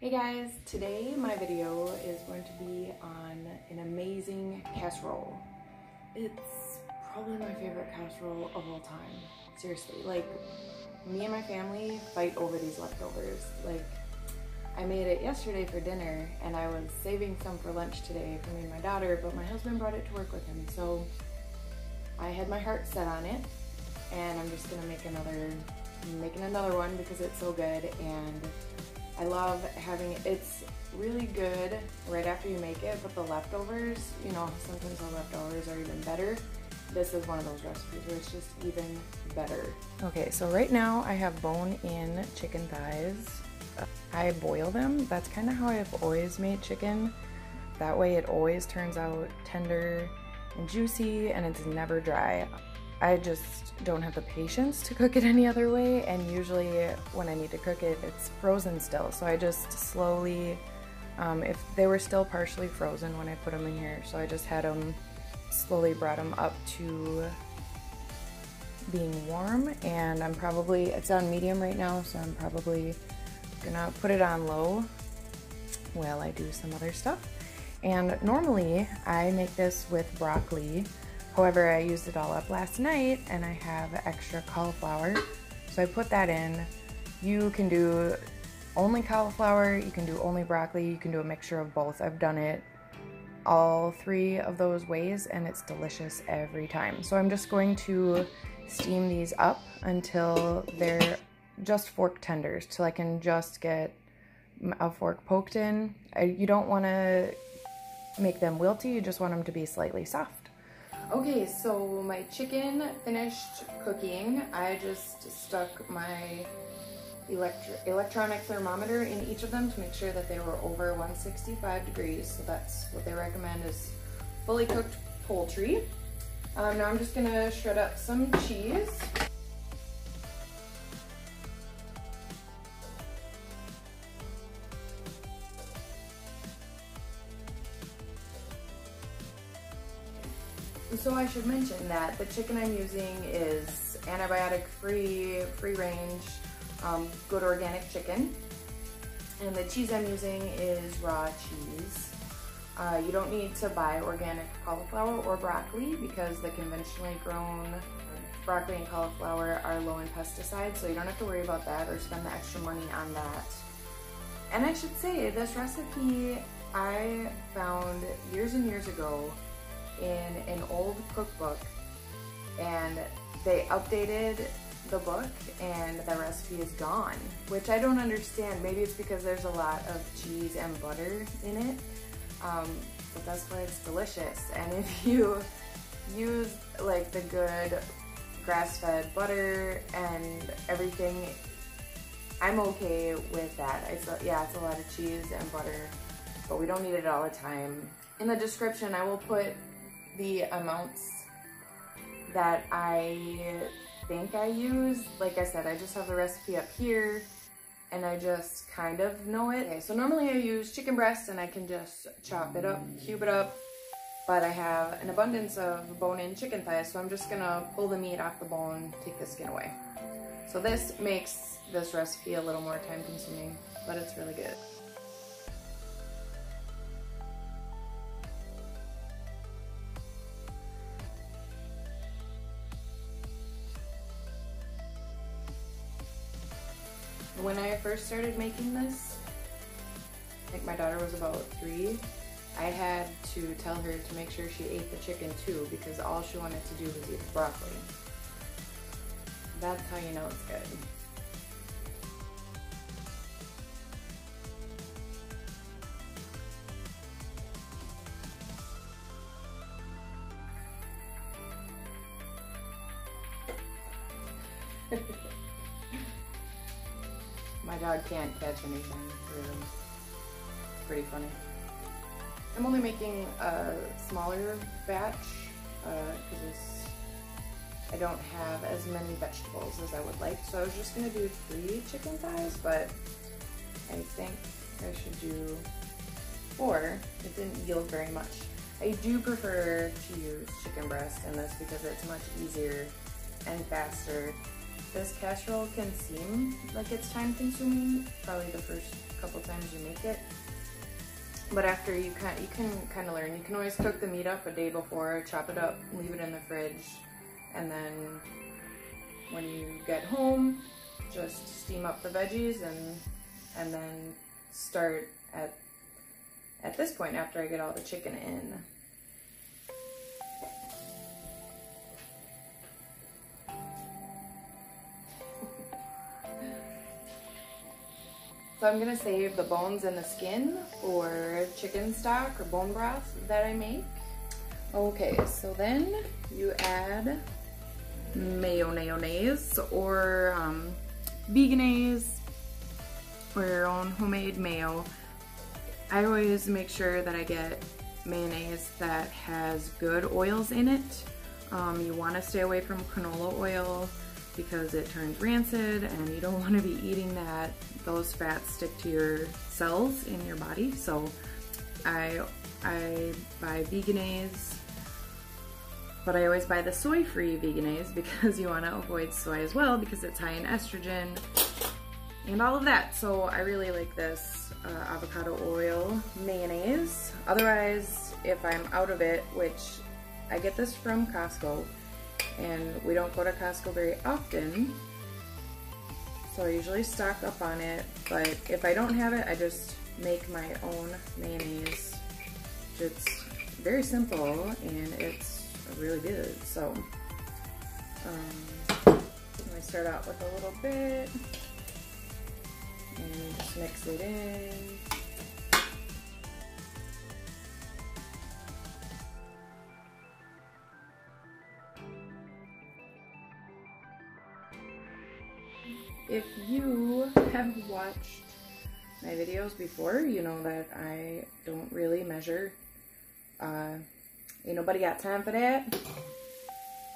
Hey guys, today my video is going to be on an amazing casserole. It's probably my favorite casserole of all time. Seriously, like me and my family fight over these leftovers. Like I made it yesterday for dinner and I was saving some for lunch today for me and my daughter, but my husband brought it to work with him. So I had my heart set on it and I'm just gonna making another one because it's so good. And I love having it. It's really good right after you make it, but the leftovers, you know, sometimes the leftovers are even better. This is one of those recipes where it's just even better. Okay, so right now I have bone-in chicken thighs. I boil them. That's kind of how I've always made chicken. That way it always turns out tender and juicy and it's never dry. I just don't have the patience to cook it any other way, and usually when I need to cook it, it's frozen still. So I just slowly, if they were still partially frozen when I put them in here, so I just had them, slowly brought them up to being warm, and it's on medium right now, so I'm probably gonna put it on low while I do some other stuff. And normally I make this with broccoli. However, I used it all up last night and I have extra cauliflower, so I put that in. You can do only cauliflower, you can do only broccoli, you can do a mixture of both. I've done it all three of those ways and it's delicious every time. So I'm just going to steam these up until they're just fork tenders, till I can just get a fork poked in. You don't want to make them wilty, you just want them to be slightly soft. Okay, so my chicken finished cooking. I just stuck my electronic thermometer in each of them to make sure that they were over 165 degrees. So that's what they recommend, is fully cooked poultry. Now I'm just gonna shred up some cheese. So I should mention that the chicken I'm using is antibiotic-free, free-range, good organic chicken. And the cheese I'm using is raw cheese. You don't need to buy organic cauliflower or broccoli because the conventionally grown broccoli and cauliflower are low in pesticides, so you don't have to worry about that or spend the extra money on that. And I should say, this recipe I found years and years ago in an old cookbook, and they updated the book and the recipe is gone, which I don't understand. Maybe it's because there's a lot of cheese and butter in it, but that's why it's delicious. And if you use like the good grass-fed butter and everything, I'm okay with that. Yeah, it's a lot of cheese and butter, but we don't need it all the time. In the description, I will put the amounts that I think I use. Like I said, I just have the recipe up here and I just kind of know it. Okay, so normally I use chicken breast and I can just chop it up, cube it up, but I have an abundance of bone-in chicken thighs, so I'm just gonna pull the meat off the bone, take the skin away. So this makes this recipe a little more time consuming, but it's really good. When I first started making this, I think my daughter was about 3, I had to tell her to make sure she ate the chicken too, because all she wanted to do was eat the broccoli. That's how you know it's good. My dog can't catch anything, really. It's pretty funny. I'm only making a smaller batch because I don't have as many vegetables as I would like. So I was just gonna do 3 chicken thighs, but I think I should do 4. It didn't yield very much. I do prefer to use chicken breast in this because it's much easier and faster this casserole can seem like it's time consuming, probably the first couple times you make it. But after you can kind of learn. You can always cook the meat up a day before, chop it up, leave it in the fridge, and then when you get home, just steam up the veggies and then start at this point after I get all the chicken in. So I'm gonna save the bones and the skin for chicken stock or bone broth that I make. Okay, so then you add mayonnaise or Veganaise or your own homemade mayo. I always make sure that I get mayonnaise that has good oils in it. You want to stay away from canola oil because it turns rancid and you don't want to be eating that. Those fats stick to your cells in your body. So I buy Veganaise, but I always buy the soy-free Veganaise because you want to avoid soy as well because it's high in estrogen and all of that. So I really like this avocado oil mayonnaise. Otherwise, if I'm out of it, which I get this from Costco, and we don't go to Costco very often, so I usually stock up on it, but if I don't have it, I just make my own mayonnaise. It's very simple and it's really good. So I start out with a little bit and just mix it in. If you have watched my videos before, you know that I don't really measure. Ain't nobody got time for that.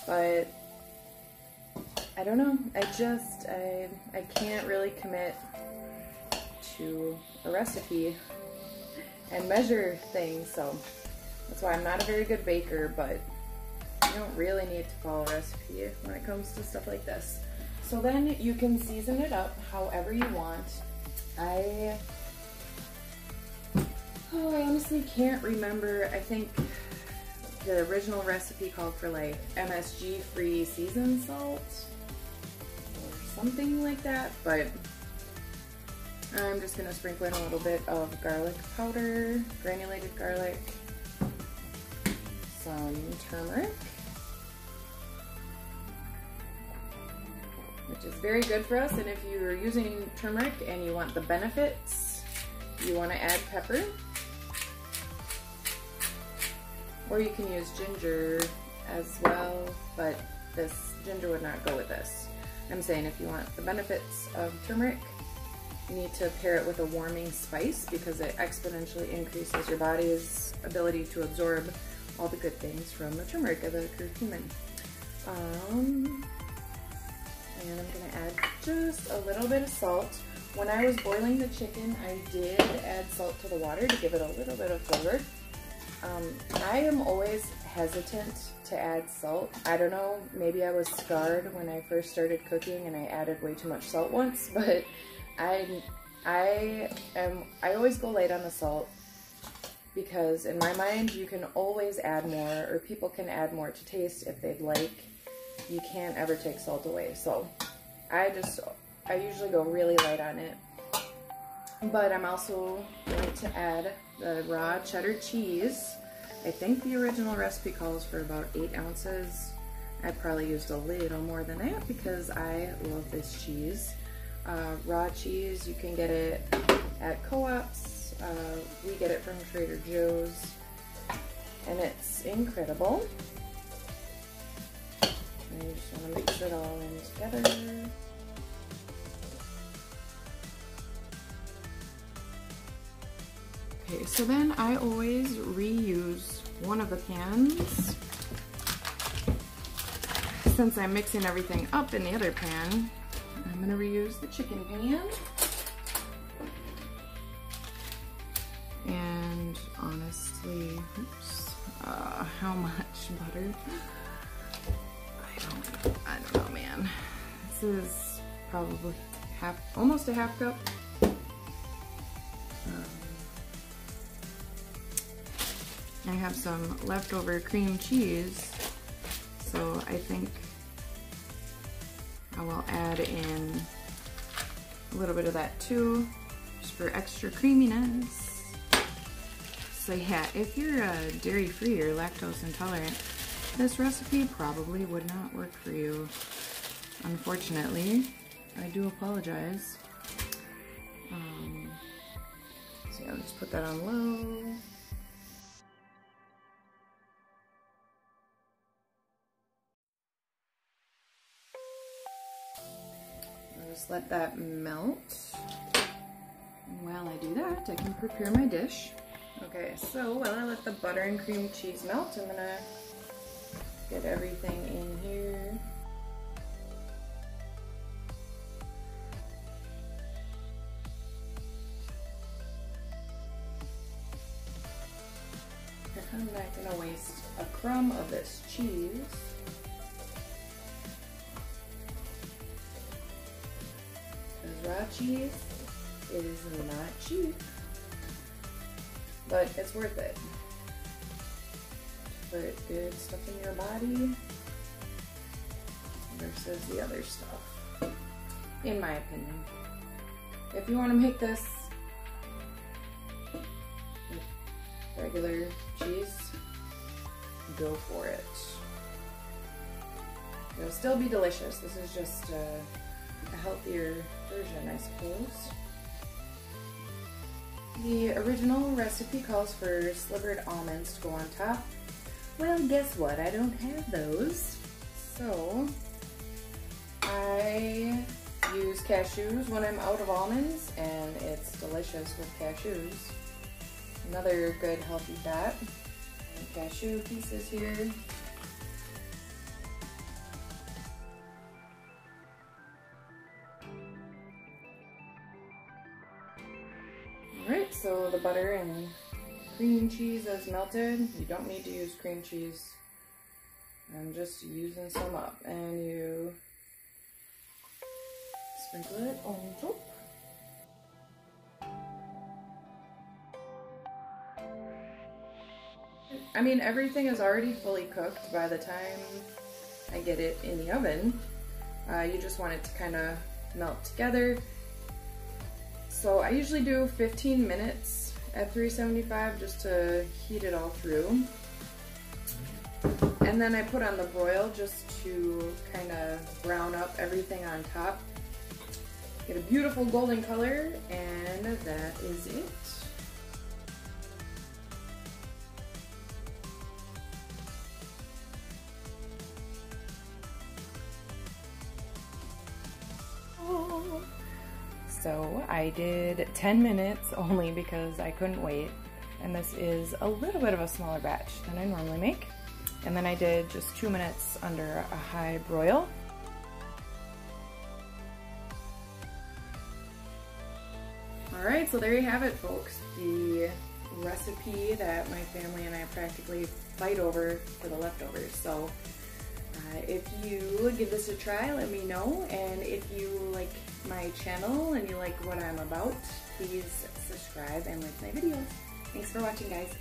But I don't know. I can't really commit to a recipe and measure things, so that's why I'm not a very good baker, but you don't really need to follow a recipe when it comes to stuff like this. So then you can season it up however you want. I honestly can't remember. I think the original recipe called for like MSG free seasoned salt or something like that, but I'm just gonna sprinkle in a little bit of garlic powder, granulated garlic, some turmeric, which is very good for us. And if you're using turmeric and you want the benefits, you want to add pepper, or you can use ginger as well, but this ginger would not go with this. I'm saying if you want the benefits of turmeric, you need to pair it with a warming spice because it exponentially increases your body's ability to absorb all the good things from the turmeric of the curcumin. And I'm gonna add just a little bit of salt. When I was boiling the chicken, I did add salt to the water to give it a little bit of flavor. I am always hesitant to add salt. I don't know, maybe I was scarred when I first started cooking and I added way too much salt once, but I always go light on the salt because in my mind you can always add more, or people can add more to taste if they'd like. You can't ever take salt away, so I usually go really light on it. But I'm also going to add the raw cheddar cheese. I think the original recipe calls for about 8 ounces. I probably used a little more than that because I love this cheese. Raw cheese, you can get it at co-ops. We get it from Trader Joe's, and it's incredible. And you just want to mix it all in together. Okay, so then I always reuse one of the pans. Since I'm mixing everything up in the other pan, I'm going to reuse the chicken pan. And honestly, oops, how much butter? I don't know, man. is probably almost a half cup. I have some leftover cream cheese, so I think I will add in a little bit of that too, just for extra creaminess. So yeah, if you're dairy-free or lactose intolerant, this recipe probably would not work for you. Unfortunately, I do apologize. So yeah, I'll just put that on low. Just let that melt. And while I do that, I can prepare my dish. Okay, so while I let the butter and cream cheese melt, I'm gonna get everything in here. I'm not gonna waste a crumb of this cheese. Raw cheese is not cheap, but it's worth it. Put good stuff in your body versus the other stuff, in my opinion. If you want to make this with regular cheese, go for it. It'll still be delicious. This is just a healthier version, I suppose. The original recipe calls for slivered almonds to go on top. Well, guess what? I don't have those. So I use cashews when I'm out of almonds, and it's delicious with cashews. Another good healthy fat. And cashew pieces here. Alright, so the butter and cream cheese is melted. You don't need to use cream cheese. I'm just using some up. And you sprinkle it on top. I mean, everything is already fully cooked by the time I get it in the oven. You just want it to kind of melt together. So I usually do 15 minutes at 375 just to heat it all through. And then I put on the broil just to kind of brown up everything on top. Get a beautiful golden color, and that is it. So I did 10 minutes only because I couldn't wait, and this is a little bit of a smaller batch than I normally make. And then I did just 2 minutes under a high broil. Alright, so there you have it, folks. The recipe that my family and I practically fight over for the leftovers. So if you give this a try, let me know. And if you like my channel and you like what I'm about, please subscribe and like my videos. Thanks for watching, guys.